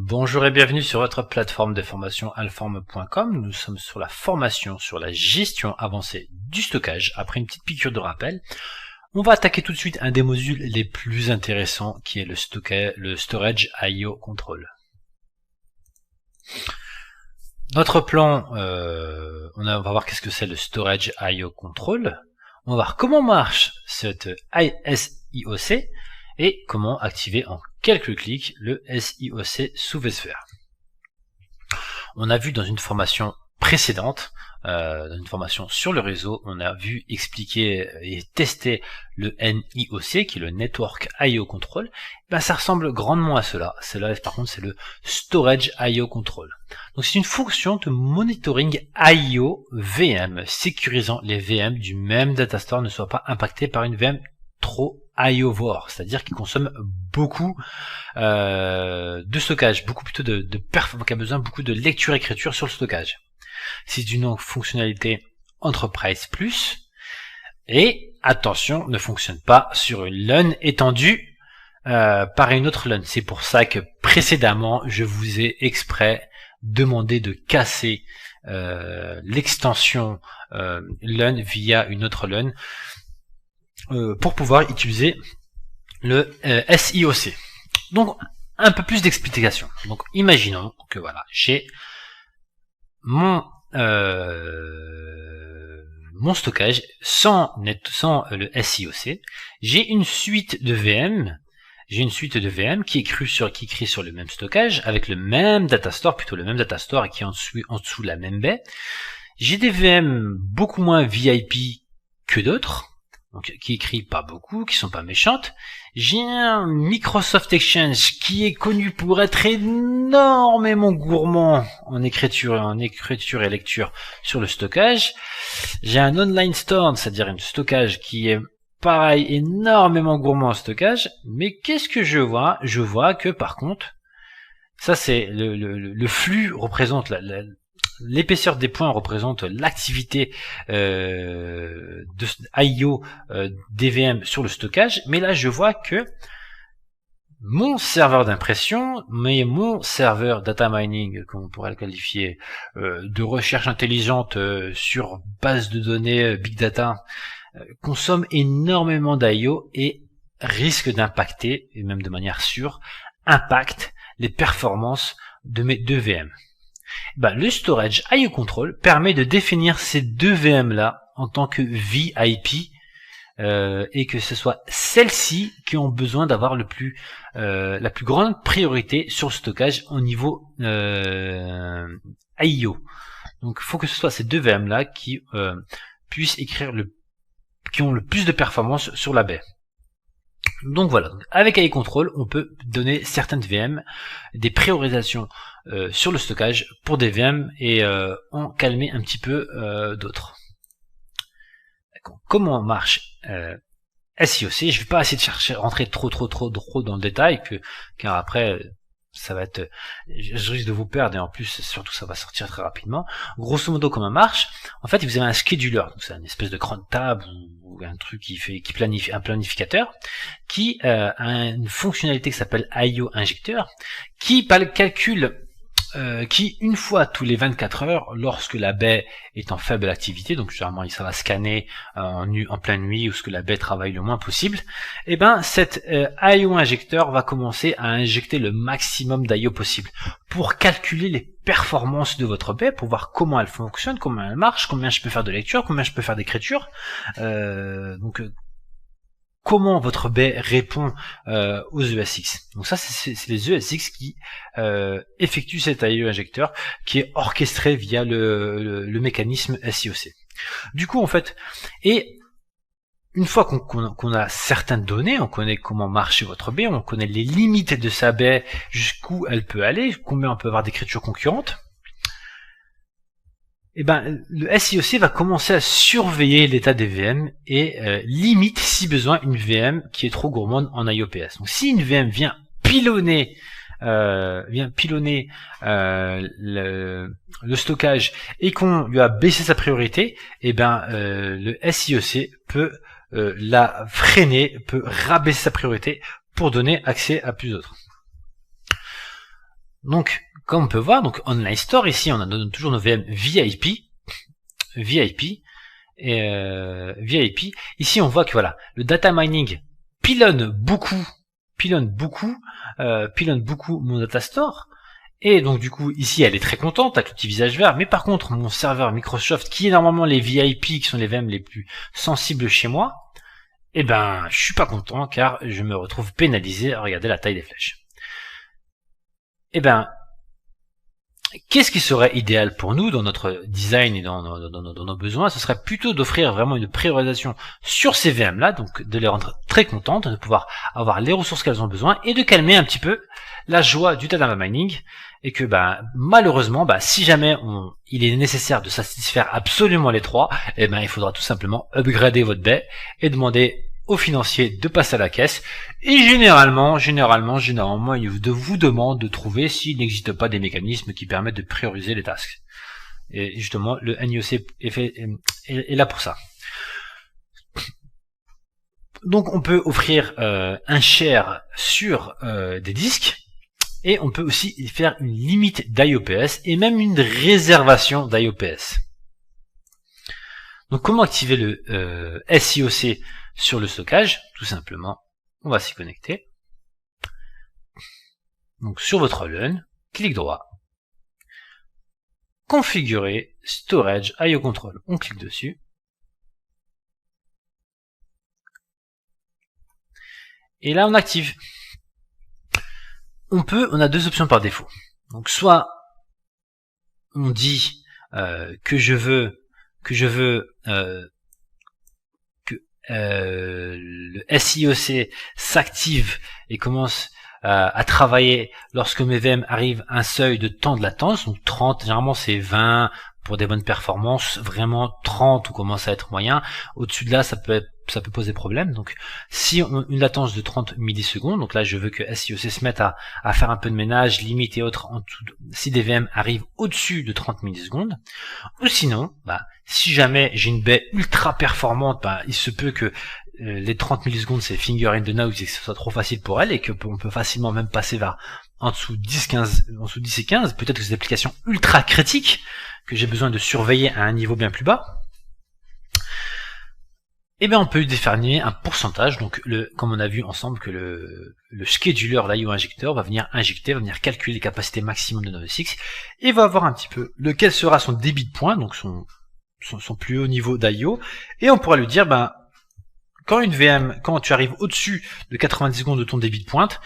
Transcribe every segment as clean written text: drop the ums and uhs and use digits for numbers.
Bonjour et bienvenue sur votre plateforme de formation alform.com. Nous sommes sur la formation sur la gestion avancée du stockage. Après une petite piqûre de rappel, on va attaquer tout de suite un des modules les plus intéressants qui est le Storage I/O Control. Notre plan, on va voir qu'est-ce que c'est le Storage I/O Control. On va voir comment marche cette SIOC et comment activer en quelques clics le SIOC sous vSphere. On a vu dans une formation précédente, dans une formation sur le réseau, on a vu expliquer et tester le NIOC qui est le Network I/O Control. Ben, ça ressemble grandement à cela. Cela par contre c'est le Storage I/O Control. Donc c'est une fonction de monitoring I/O VM, sécurisant les VM du même datastore ne soient pas impactés par une VM trop IO-vor, c'est-à-dire qui consomme beaucoup de stockage, beaucoup plutôt qui a besoin beaucoup de lecture-écriture sur le stockage. C'est une fonctionnalité Enterprise Plus et attention, ne fonctionne pas sur une LUN étendue par une autre LUN. C'est pour ça que précédemment je vous ai exprès demandé de casser l'extension LUN via une autre LUN pour pouvoir utiliser le SIOC. Donc un peu plus d'explication. Donc imaginons que voilà, j'ai mon stockage sans le SIOC, j'ai une suite de VM, qui écrit sur le même stockage avec le même datastore, plutôt le même datastore et qui est en dessous la même baie. J'ai des VM beaucoup moins VIP que d'autres. Donc, qui écrit pas beaucoup, qui sont pas méchantes. J'ai un Microsoft Exchange qui est connu pour être énormément gourmand en écriture et lecture sur le stockage. J'ai un online store, c'est-à-dire un stockage qui est pareil, énormément gourmand en stockage. Mais qu'est-ce que je vois? Je vois que par contre, ça c'est le flux représente l'épaisseur des points représente l'activité de I/O des VM sur le stockage, mais là je vois que mon serveur d'impression, mais mon serveur data mining, comme on pourrait le qualifier, de recherche intelligente sur base de données big data, consomme énormément d'I/O et risque d'impacter, et même de manière sûre, impacte les performances de mes deux VM. Ben, le Storage I/O Control permet de définir ces deux VM là en tant que VIP et que ce soit celles-ci qui ont besoin d'avoir la plus grande priorité sur le stockage au niveau I/O. Donc il faut que ce soit ces deux VM là qui puissent qui ont le plus de performance sur la baie. Donc voilà, avec I/O Control, on peut donner certaines VM des priorisations sur le stockage pour des VM et en calmer un petit peu d'autres. Comment marche SIOC? Je vais pas essayer de rentrer trop dans le détail, car après ça va être, je risque de vous perdre et en plus surtout ça va sortir très rapidement. Grosso modo, comment marche? En fait, vous avez un scheduler, c'est une espèce de grande table ou un truc qui planifie, un planificateur qui a une fonctionnalité qui s'appelle I/O injecteur qui calcule qui une fois tous les 24 heures, lorsque la baie est en faible activité, donc généralement ça va scanner en pleine nuit ou ce que la baie travaille le moins possible, et ben cet I/O injecteur va commencer à injecter le maximum d'I/O possible pour calculer les performances de votre baie, pour voir comment elle fonctionne, comment elle marche, combien je peux faire de lecture, combien je peux faire d'écriture, comment votre baie répond aux ESX. Donc ça, c'est les ESX qui effectuent cet I/O injecteur qui est orchestré via le mécanisme SIOC. Du coup, en fait, et une fois qu'on a certaines données, on connaît comment marche votre baie, on connaît les limites de sa baie, jusqu'où elle peut aller, combien on peut avoir d'écriture concurrente, et ben le SIOC va commencer à surveiller l'état des VM et limite si besoin une VM qui est trop gourmande en IOPS. Donc si une VM vient pilonner le stockage et qu'on lui a baissé sa priorité, et ben le SIOC peut la freiner, peut rabaisser sa priorité pour donner accès à plus d'autres. Donc, comme on peut voir, donc Online Store, ici, on a toujours nos VM VIP, et VIP. Ici, on voit que voilà, le data mining pilonne beaucoup mon data store. Et donc du coup, ici, elle est très contente avec le petit visage vert. Mais par contre, mon serveur Microsoft, qui est normalement les VIP, qui sont les VM les plus sensibles chez moi, eh ben, je suis pas content car je me retrouve pénalisé à regarder la taille des flèches. Eh ben, qu'est-ce qui serait idéal pour nous dans notre design et dans nos besoins? Ce serait plutôt d'offrir vraiment une priorisation sur ces VM-là, donc de les rendre très contentes, de pouvoir avoir les ressources qu'elles ont besoin et de calmer un petit peu la joie du data mining. Et que malheureusement, si jamais il est nécessaire de satisfaire absolument les trois, eh ben il faudra tout simplement upgrader votre baie et demander aux financiers de passer à la caisse. Et généralement, il vous demande de trouver s'il n'existe pas des mécanismes qui permettent de prioriser les tasks. Et justement, le NIOC est là pour ça. Donc on peut offrir un share sur des disques. Et on peut aussi faire une limite d'IOPS et même une réservation d'IOPS. Donc comment activer le SIOC sur le stockage? Tout simplement, on va s'y connecter. Donc sur votre LUN, clic droit, configurer Storage IO Control. On clique dessus. Et là on active. On a deux options par défaut. Donc soit on dit que je veux que le SIOC s'active et commence à travailler lorsque mes VM arrivent à un seuil de temps de latence. Donc 30, généralement c'est 20 pour des bonnes performances, vraiment 30 on commence à être moyen. Au-dessus de là ça peut poser problème. Donc si on a une latence de 30 millisecondes, donc là je veux que SIOC se mette à faire un peu de ménage, limite et autres en tout, si des VM arrivent au-dessus de 30 millisecondes. Ou sinon, si jamais j'ai une baie ultra performante, il se peut que les 30 millisecondes c'est finger in the nose et que ce soit trop facile pour elle et que on peut facilement même passer vers en dessous 10 et 15, peut-être que c'est des applications ultra critiques que j'ai besoin de surveiller à un niveau bien plus bas. Et bien on peut définir un pourcentage, donc comme on a vu ensemble que le scheduler, l'IO injecteur, va venir calculer les capacités maximum de NodeSX, et va voir un petit peu lequel sera son débit de points, donc son plus haut niveau d'IO, et on pourra lui dire, quand tu arrives au-dessus de 90 secondes de ton débit de pointe,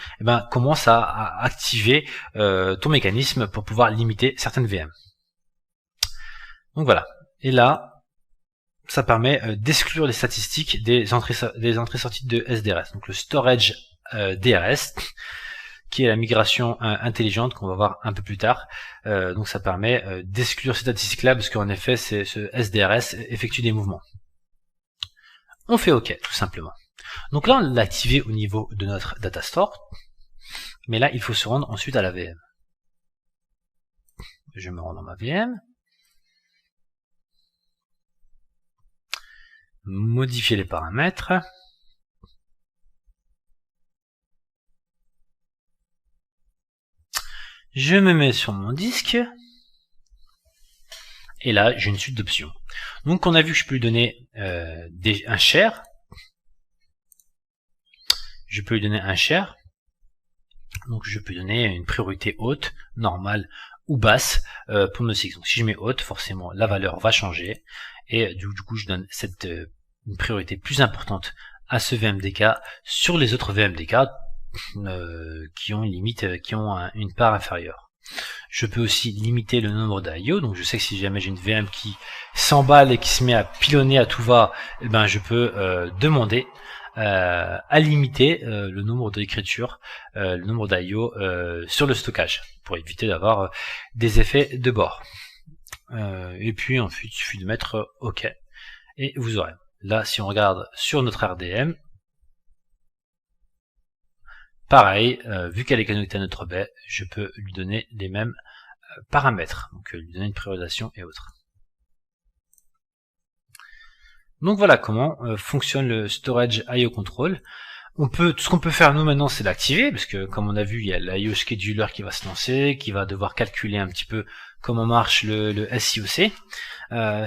commence à activer ton mécanisme pour pouvoir limiter certaines VM. Donc voilà. Et là, ça permet d'exclure les statistiques des entrées-sorties de SDRS. Donc le storage DRS, qui est la migration intelligente qu'on va voir un peu plus tard. Donc ça permet d'exclure ces statistiques-là, parce qu'en effet, ce SDRS effectue des mouvements. On fait OK, tout simplement. Donc là, on l'a activé au niveau de notre data store, mais là, il faut se rendre ensuite à la VM. Je me rends dans ma VM. Modifier les paramètres. Je me mets sur mon disque. Et là, j'ai une suite d'options. Donc, on a vu que je peux lui donner un share. Je peux lui donner un share. Donc, je peux donner une priorité haute, normale ou basse pour NodeSX. Donc, si je mets haute, forcément, la valeur va changer. Et du coup, je donne une priorité plus importante à ce VMDK sur les autres VMDK qui ont une limite, qui ont une part inférieure. Je peux aussi limiter le nombre d'IO, donc je sais que si jamais j'ai une VM qui s'emballe et qui se met à pilonner à tout va, je peux demander à limiter le nombre d'écritures, le nombre d'IO sur le stockage, pour éviter d'avoir des effets de bord. Et puis ensuite il suffit de mettre OK et vous aurez. Là, si on regarde sur notre RDM, pareil, vu qu'elle est connectée à notre baie, je peux lui donner les mêmes paramètres, donc lui donner une priorisation et autres. Donc voilà comment fonctionne le Storage IO Control. Tout ce qu'on peut faire nous maintenant, c'est l'activer, parce que comme on a vu, il y a l'IO Scheduler qui va se lancer, qui va devoir calculer un petit peu comment marche le SIOC.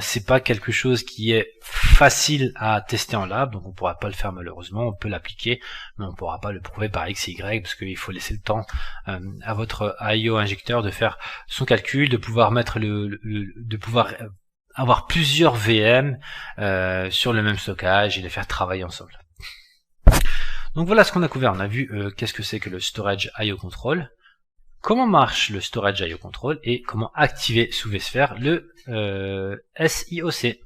C'est pas quelque chose qui est facile à tester en lab, donc on pourra pas le faire malheureusement. On peut l'appliquer, mais on pourra pas le prouver par X et Y, parce qu'il faut laisser le temps à votre IO injecteur de faire son calcul, de pouvoir mettre de pouvoir avoir plusieurs VM sur le même stockage et les faire travailler ensemble. Donc voilà ce qu'on a couvert. On a vu qu'est-ce que c'est que le Storage IO Control, comment marche le Storage IO Control et comment activer sous vSphere le SIOC.